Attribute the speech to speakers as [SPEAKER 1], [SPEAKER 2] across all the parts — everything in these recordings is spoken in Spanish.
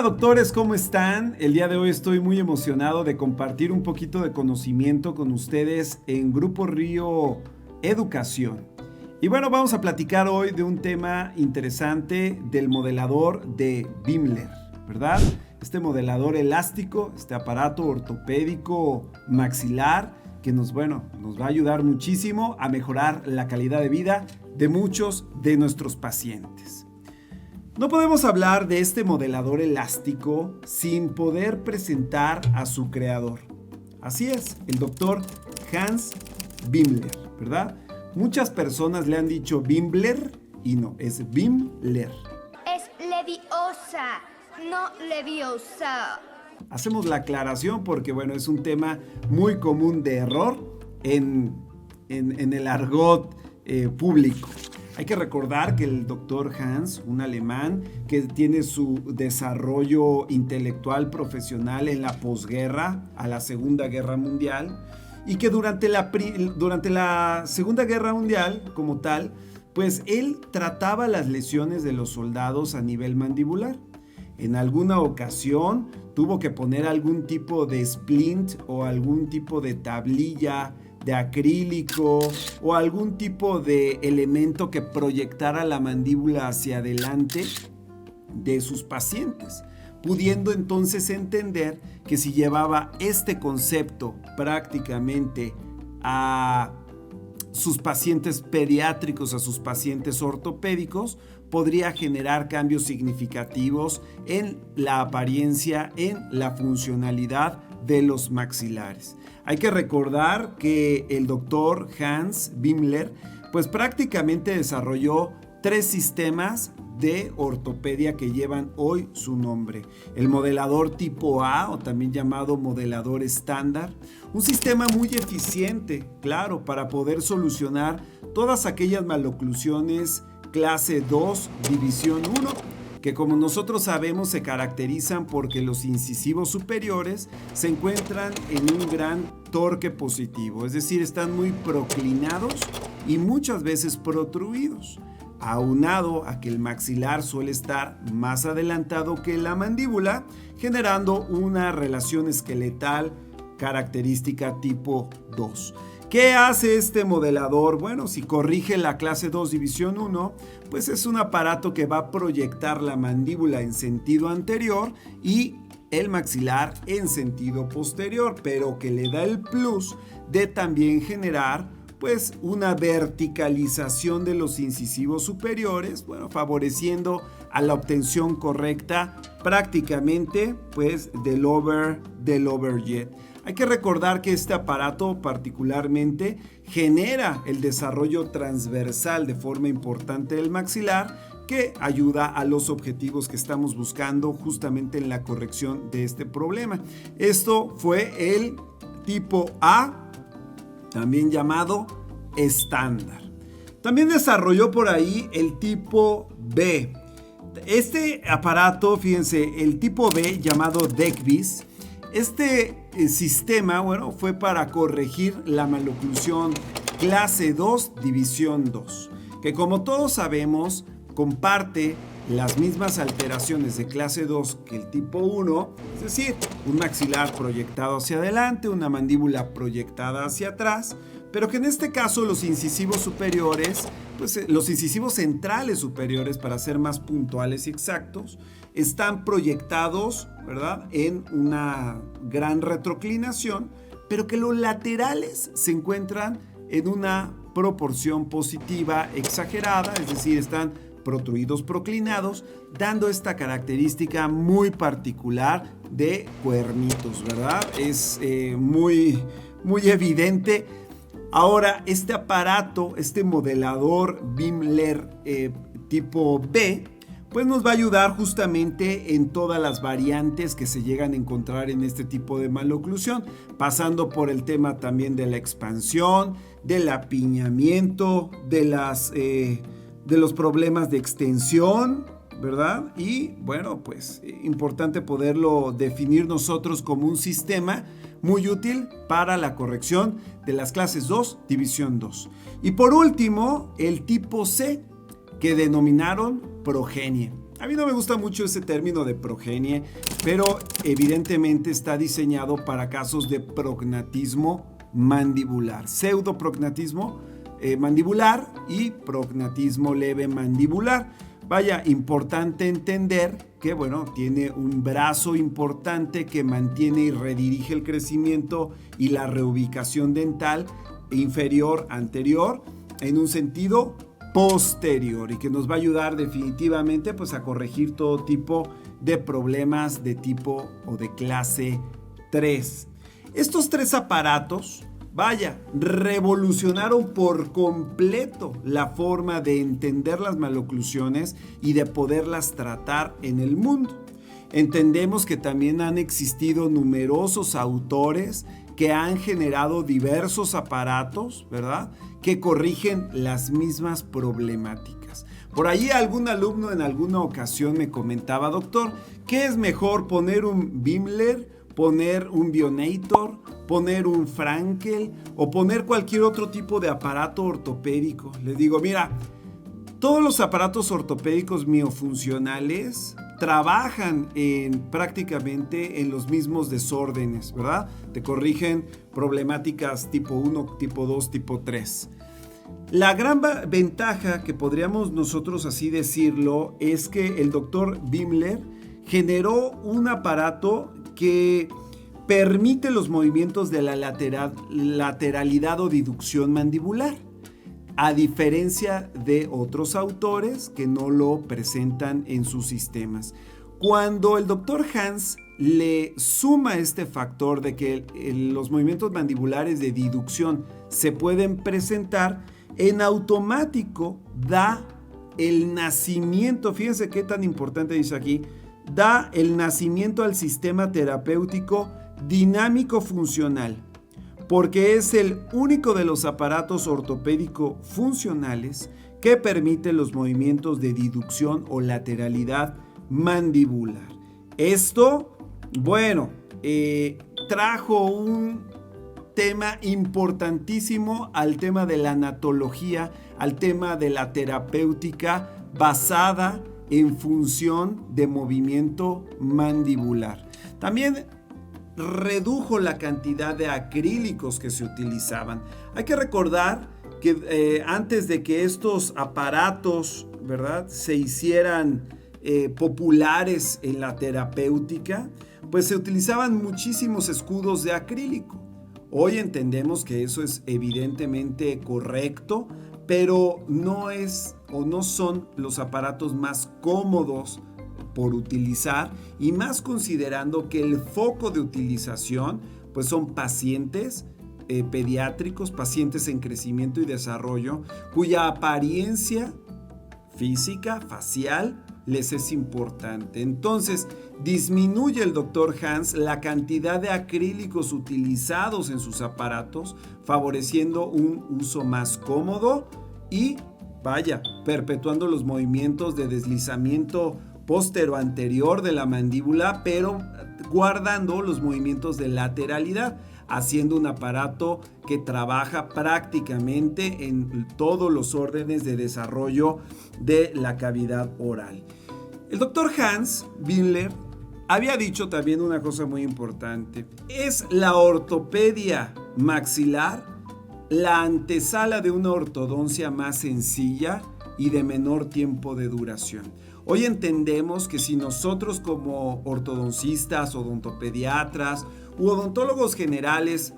[SPEAKER 1] doctores, ¿cómo están? El día de hoy estoy muy emocionado de compartir un poquito de conocimiento con ustedes en Grupo Río Educación. Y bueno, vamos a platicar hoy de un tema interesante del modelador de Bimler, ¿verdad? Este modelador elástico, este aparato ortopédico maxilar que nos va a ayudar muchísimo a mejorar la calidad de vida de muchos de nuestros pacientes. No podemos hablar de este modelador elástico sin poder presentar a su creador. Así es, el doctor Hans Bimler, ¿verdad? Muchas personas le han dicho Bimler y no, es Bimler.
[SPEAKER 2] Es Leviosa, no Leviosa.
[SPEAKER 1] Hacemos la aclaración porque, es un tema muy común de error en el argot público. Hay que recordar que el doctor Hans, un alemán que tiene su desarrollo intelectual profesional en la posguerra a la Segunda Guerra Mundial y que durante la Segunda Guerra Mundial como tal, pues él trataba las lesiones de los soldados a nivel mandibular. En alguna ocasión tuvo que poner algún tipo de splint o algún tipo de tablilla de acrílico o algún tipo de elemento que proyectara la mandíbula hacia adelante de sus pacientes, pudiendo entonces entender que si llevaba este concepto prácticamente a sus pacientes pediátricos, a sus pacientes ortopédicos, podría generar cambios significativos en la apariencia, en la funcionalidad de los maxilares. Hay que recordar que el doctor Hans Bimler pues prácticamente desarrolló 3 sistemas de ortopedia que llevan hoy su nombre. El modelador tipo A, o también llamado modelador estándar, un sistema muy eficiente, claro, para poder solucionar todas aquellas maloclusiones clase 2, división 1, que como nosotros sabemos se caracterizan porque los incisivos superiores se encuentran en un gran torque positivo, es decir, están muy proclinados y muchas veces protruidos, aunado a que el maxilar suele estar más adelantado que la mandíbula, generando una relación esqueletal característica tipo 2. ¿Qué hace este modelador? Bueno, si corrige la clase 2 división 1, pues es un aparato que va a proyectar la mandíbula en sentido anterior y el maxilar en sentido posterior, pero que le da el plus de también generar pues una verticalización de los incisivos superiores, favoreciendo a la obtención correcta prácticamente pues del overjet. Hay que recordar que este aparato particularmente genera el desarrollo transversal de forma importante del maxilar que ayuda a los objetivos que estamos buscando justamente en la corrección de este problema. Esto fue el tipo A, también llamado estándar. También desarrolló por ahí el tipo B. Este aparato, fíjense, el tipo B llamado DECBIS, este sistema, fue para corregir la maloclusión clase 2, división 2, que como todos sabemos, comparte las mismas alteraciones de clase 2 que el tipo 1, es decir, un maxilar proyectado hacia adelante, una mandíbula proyectada hacia atrás, pero que en este caso los incisivos superiores, los incisivos centrales superiores, para ser más puntuales y exactos, están proyectados, ¿verdad?, en una gran retroclinación, pero que los laterales se encuentran en una proporción positiva exagerada, es decir, están protruidos proclinados, dando esta característica muy particular de cuernitos, ¿verdad? Es muy evidente. Ahora, este aparato, este modelador Bimler tipo B, pues nos va a ayudar justamente en todas las variantes que se llegan a encontrar en este tipo de maloclusión, pasando por el tema también de la expansión, del apiñamiento, de los problemas de extensión, ¿verdad? Y importante poderlo definir nosotros como un sistema muy útil para la corrección de las clases 2, división 2. Y por último, el tipo C, que denominaron progenie. A mí no me gusta mucho ese término de progenie, pero evidentemente está diseñado para casos de prognatismo mandibular, pseudoprognatismo mandibular y prognatismo leve mandibular. Vaya, importante entender que, bueno, tiene un brazo importante que mantiene y redirige el crecimiento y la reubicación dental inferior-anterior en un sentido posterior y que nos va a ayudar definitivamente pues a corregir todo tipo de problemas de tipo o de clase 3. Estos 3 aparatos, vaya, revolucionaron por completo la forma de entender las maloclusiones y de poderlas tratar en el mundo. Entendemos que también han existido numerosos autores que han generado diversos aparatos, ¿verdad?, que corrigen las mismas problemáticas. Por ahí algún alumno en alguna ocasión me comentaba: doctor, ¿qué es mejor, poner un Bimler, poner un Bionator, poner un Frankel o poner cualquier otro tipo de aparato ortopédico? Les digo, mira, todos los aparatos ortopédicos miofuncionales trabajan prácticamente en los mismos desórdenes, ¿verdad? Te corrigen problemáticas tipo 1, tipo 2, tipo 3. La gran ventaja, que podríamos nosotros así decirlo, es que el doctor Bimler generó un aparato que permite los movimientos de la lateralidad o diducción mandibular, a diferencia de otros autores que no lo presentan en sus sistemas. Cuando el doctor Hans le suma este factor de que los movimientos mandibulares de diducción se pueden presentar, en automático da el nacimiento, fíjense qué tan importante dice aquí, da el nacimiento al sistema terapéutico dinámico funcional, porque es el único de los aparatos ortopédico funcionales que permite los movimientos de diducción o lateralidad mandibular. Esto, bueno, trajo un tema importantísimo al tema de la anatología, al tema de la terapéutica basada en función de movimiento mandibular. También redujo la cantidad de acrílicos que se utilizaban. Hay que recordar que antes de que estos aparatos, ¿verdad?, se hicieran populares en la terapéutica, pues se utilizaban muchísimos escudos de acrílico. Hoy entendemos que eso es evidentemente correcto, pero no es o no son los aparatos más cómodos por utilizar, y más considerando que el foco de utilización pues son pacientes pediátricos, pacientes en crecimiento y desarrollo, cuya apariencia física, facial, les es importante. Entonces, disminuye el doctor Hans la cantidad de acrílicos utilizados en sus aparatos, favoreciendo un uso más cómodo y, vaya, perpetuando los movimientos de deslizamiento postero-anterior de la mandíbula, pero guardando los movimientos de lateralidad, haciendo un aparato que trabaja prácticamente en todos los órdenes de desarrollo de la cavidad oral. El doctor Hans Bimler había dicho también una cosa muy importante: es la ortopedia maxilar la antesala de una ortodoncia más sencilla y de menor tiempo de duración. Hoy entendemos que si nosotros como ortodoncistas, odontopediatras u odontólogos generales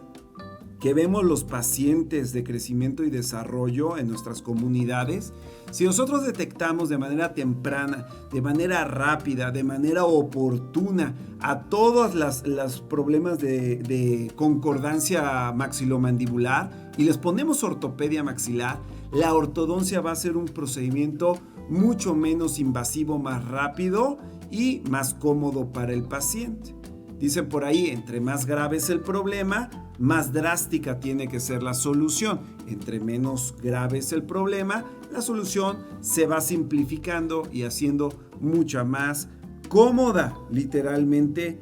[SPEAKER 1] que vemos los pacientes de crecimiento y desarrollo en nuestras comunidades, si nosotros detectamos de manera temprana, de manera rápida, de manera oportuna a todos los problemas de concordancia maxilomandibular y les ponemos ortopedia maxilar, la ortodoncia va a ser un procedimiento mucho menos invasivo, más rápido y más cómodo para el paciente. Dicen por ahí, entre más grave es el problema, más drástica tiene que ser la solución. Entre menos grave es el problema, la solución se va simplificando y haciendo mucha más cómoda, literalmente,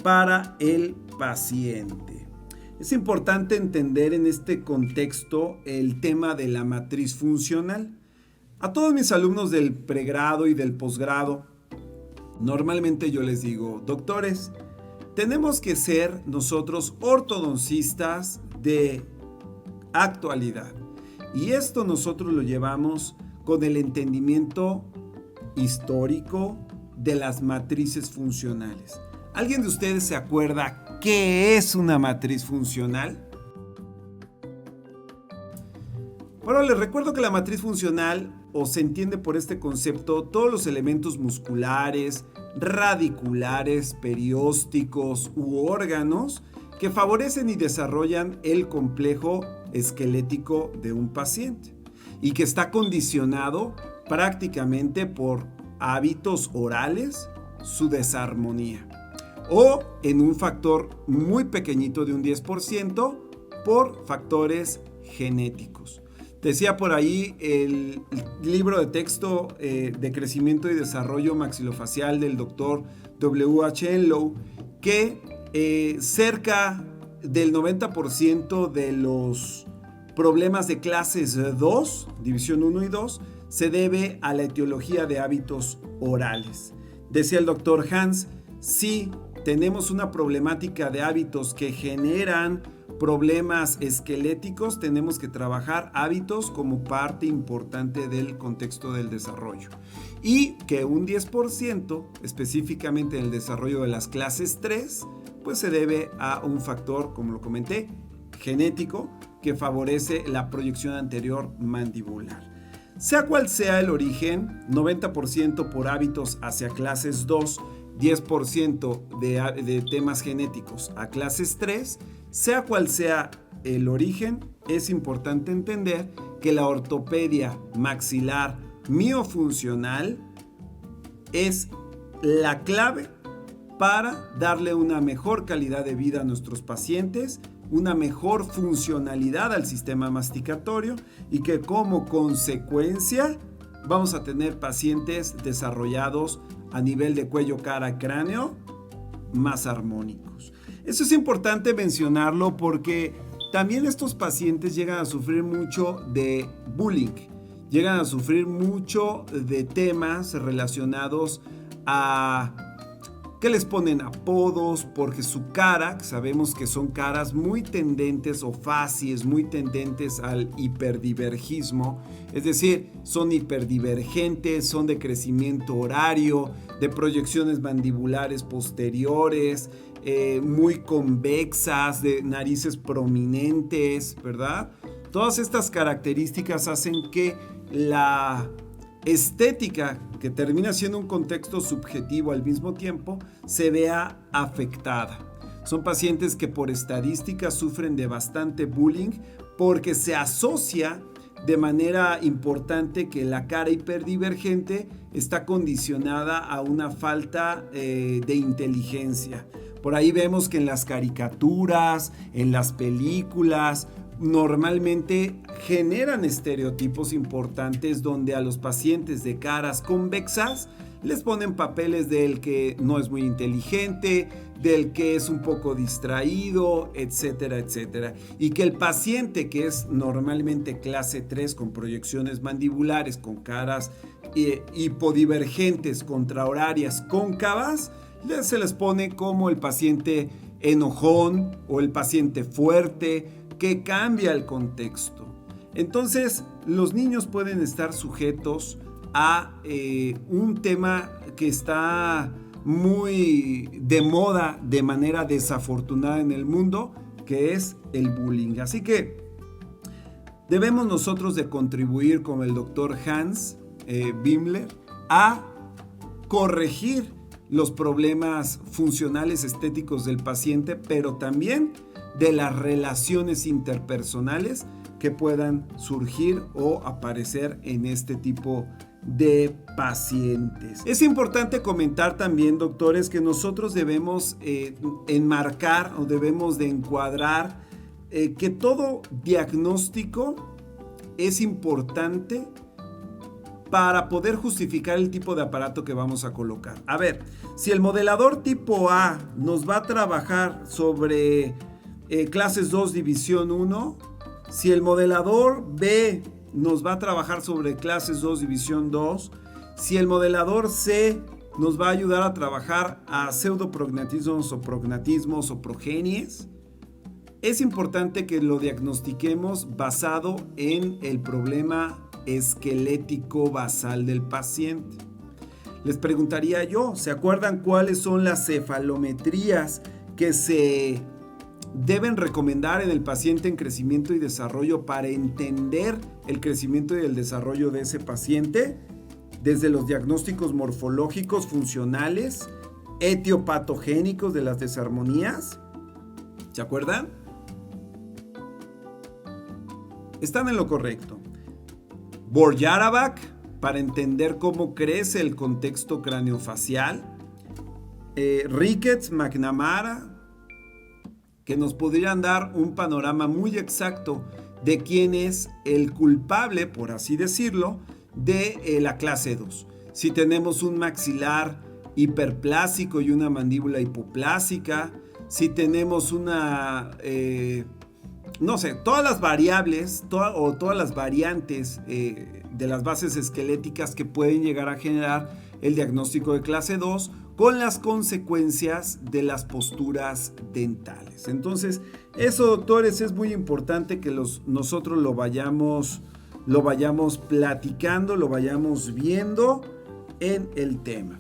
[SPEAKER 1] para el paciente. Es importante entender en este contexto el tema de la matriz funcional. A todos mis alumnos del pregrado y del posgrado Normalmente yo les digo, doctores, tenemos que ser nosotros ortodoncistas de actualidad. Y esto nosotros lo llevamos con el entendimiento histórico de las matrices funcionales. ¿Alguien de ustedes se acuerda qué es una matriz funcional? Bueno, les recuerdo que la matriz funcional, o se entiende por este concepto, todos los elementos musculares, radiculares, periósticos u órganos que favorecen y desarrollan el complejo esquelético de un paciente y que está condicionado prácticamente por hábitos orales, su desarmonía, o en un factor muy pequeñito de un 10% por factores genéticos. Decía por ahí el libro de texto de crecimiento y desarrollo maxilofacial del doctor W.H. Enlow que cerca del 90% de los problemas de clases 2, división 1 y 2, se debe a la etiología de hábitos orales. Decía el doctor Hans, si tenemos una problemática de hábitos que generan problemas esqueléticos, tenemos que trabajar hábitos como parte importante del contexto del desarrollo. Y que un 10%, específicamente en el desarrollo de las clases 3, pues se debe a un factor, como lo comenté, genético, que favorece la proyección anterior mandibular. Sea cual sea el origen, 90% por hábitos hacia clases 2, 10% de temas genéticos a clases 3, sea cual sea el origen, es importante entender que la ortopedia maxilar miofuncional es la clave para darle una mejor calidad de vida a nuestros pacientes, una mejor funcionalidad al sistema masticatorio y que como consecuencia vamos a tener pacientes desarrollados a nivel de cuello, cara, cráneo más armónicos. Eso es importante mencionarlo porque también estos pacientes llegan a sufrir mucho de bullying, llegan a sufrir mucho de temas relacionados a que les ponen apodos porque su cara, sabemos que son caras muy tendentes o facies muy tendentes al hiperdivergismo, es decir, son hiperdivergentes, son de crecimiento horario, de proyecciones mandibulares posteriores, muy convexas, de narices prominentes, ¿verdad? Todas estas características hacen que la estética, que termina siendo un contexto subjetivo al mismo tiempo, se vea afectada. Son pacientes que por estadística sufren de bastante bullying porque se asocia de manera importante que la cara hiperdivergente está condicionada a una falta de inteligencia. Por ahí vemos que en las caricaturas, en las películas, normalmente generan estereotipos importantes donde a los pacientes de caras convexas les ponen papeles del que no es muy inteligente, del que es un poco distraído, etcétera, etcétera. Y que el paciente que es normalmente clase 3 con proyecciones mandibulares, con caras hipodivergentes, contrahorarias, cóncavas, se les pone como el paciente enojón o el paciente fuerte, que cambia el contexto. Entonces, los niños pueden estar sujetos a un tema que está muy de moda de manera desafortunada en el mundo, que es el bullying. Así que debemos nosotros de contribuir como el doctor Hans Bimler a corregir los problemas funcionales estéticos del paciente, pero también de las relaciones interpersonales que puedan surgir o aparecer en este tipo de pacientes. Es importante comentar también, doctores, que nosotros debemos enmarcar o debemos de encuadrar que todo diagnóstico es importante para poder justificar el tipo de aparato que vamos a colocar. A ver, si el modelador tipo A nos va a trabajar sobre clases 2, división 1, si el modelador B nos va a trabajar sobre clases 2, división 2, si el modelador C nos va a ayudar a trabajar a pseudoprognatismos o prognatismos o progenies. Es importante que lo diagnostiquemos basado en el problema esquelético basal del paciente. Les preguntaría yo, ¿se acuerdan cuáles son las cefalometrías que se deben recomendar en el paciente en crecimiento y desarrollo para entender el crecimiento y el desarrollo de ese paciente? Desde los diagnósticos morfológicos funcionales, etiopatogénicos de las desarmonías. ¿Se acuerdan? Están en lo correcto. Borg-Yaravak, para entender cómo crece el contexto craneofacial. Ricketts-McNamara, que nos podrían dar un panorama muy exacto de quién es el culpable, por así decirlo, de la clase 2. Si tenemos un maxilar hiperplásico y una mandíbula hipoplásica, si tenemos una, todas las variables todas las variantes de las bases esqueléticas que pueden llegar a generar el diagnóstico de clase 2 con las consecuencias de las posturas dentales. Entonces, eso, doctores, es muy importante que nosotros lo vayamos platicando, lo vayamos viendo en el tema.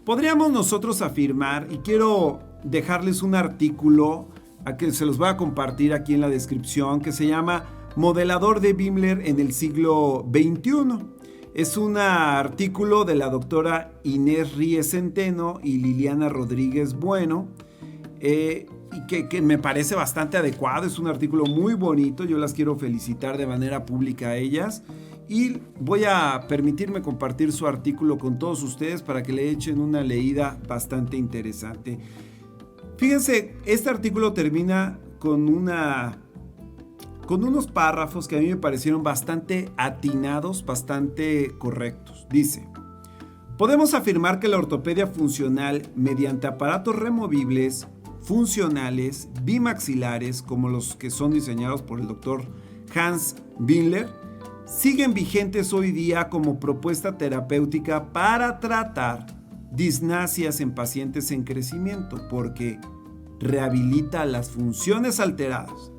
[SPEAKER 1] Podríamos nosotros afirmar, y quiero dejarles un artículo a que se los voy a compartir aquí en la descripción, que se llama Modelador de Bimler en el siglo XXI. Es un artículo de la doctora Inés Ríez Centeno y Liliana Rodríguez Bueno, y que me parece bastante adecuado. Es un artículo muy bonito, yo las quiero felicitar de manera pública a ellas, y voy a permitirme compartir su artículo con todos ustedes para que le echen una leída bastante interesante. Fíjense, este artículo termina con unos párrafos que a mí me parecieron bastante atinados, bastante correctos. Dice: podemos afirmar que la ortopedia funcional mediante aparatos removibles, funcionales, bimaxilares, como los que son diseñados por el Dr. Hans Bimler, siguen vigentes hoy día como propuesta terapéutica para tratar disnasias en pacientes en crecimiento, porque rehabilita las funciones alteradas,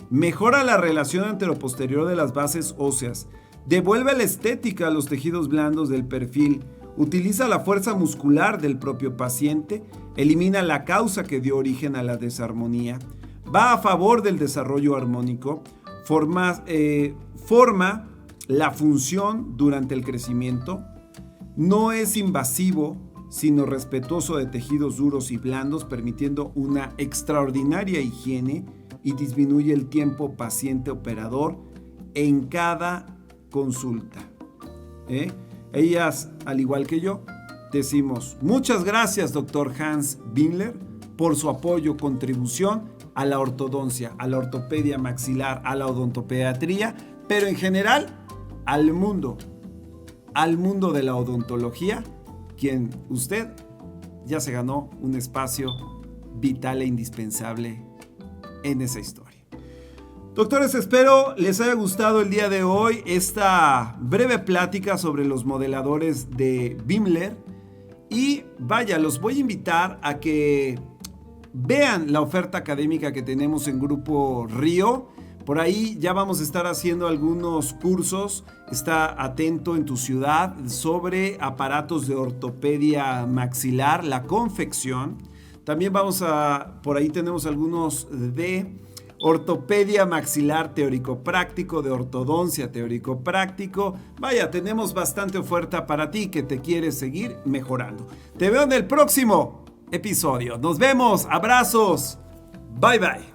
[SPEAKER 1] mejora la relación anteroposterior de las bases óseas, devuelve la estética a los tejidos blandos del perfil, utiliza la fuerza muscular del propio paciente, elimina la causa que dio origen a la desarmonía, va a favor del desarrollo armónico, forma la función durante el crecimiento, no es invasivo, sino respetuoso de tejidos duros y blandos, permitiendo una extraordinaria higiene, y disminuye el tiempo paciente-operador en cada consulta. Ellas, al igual que yo, decimos muchas gracias, Dr. Hans Bimler, por su apoyo, contribución a la ortodoncia, a la ortopedia maxilar, a la odontopediatría, pero en general al mundo de la odontología, quien usted ya se ganó un espacio vital e indispensable en esa historia. Doctores, espero les haya gustado el día de hoy esta breve plática sobre los modeladores de Bimler, y vaya, los voy a invitar a que vean la oferta académica que tenemos en Grupo Río. Por ahí ya vamos a estar haciendo algunos cursos. Está atento en tu ciudad sobre aparatos de ortopedia maxilar, la confección. También por ahí tenemos algunos de ortopedia maxilar teórico-práctico, de ortodoncia teórico-práctico. Vaya, tenemos bastante oferta para ti que te quieres seguir mejorando. Te veo en el próximo episodio. Nos vemos. Abrazos. Bye bye.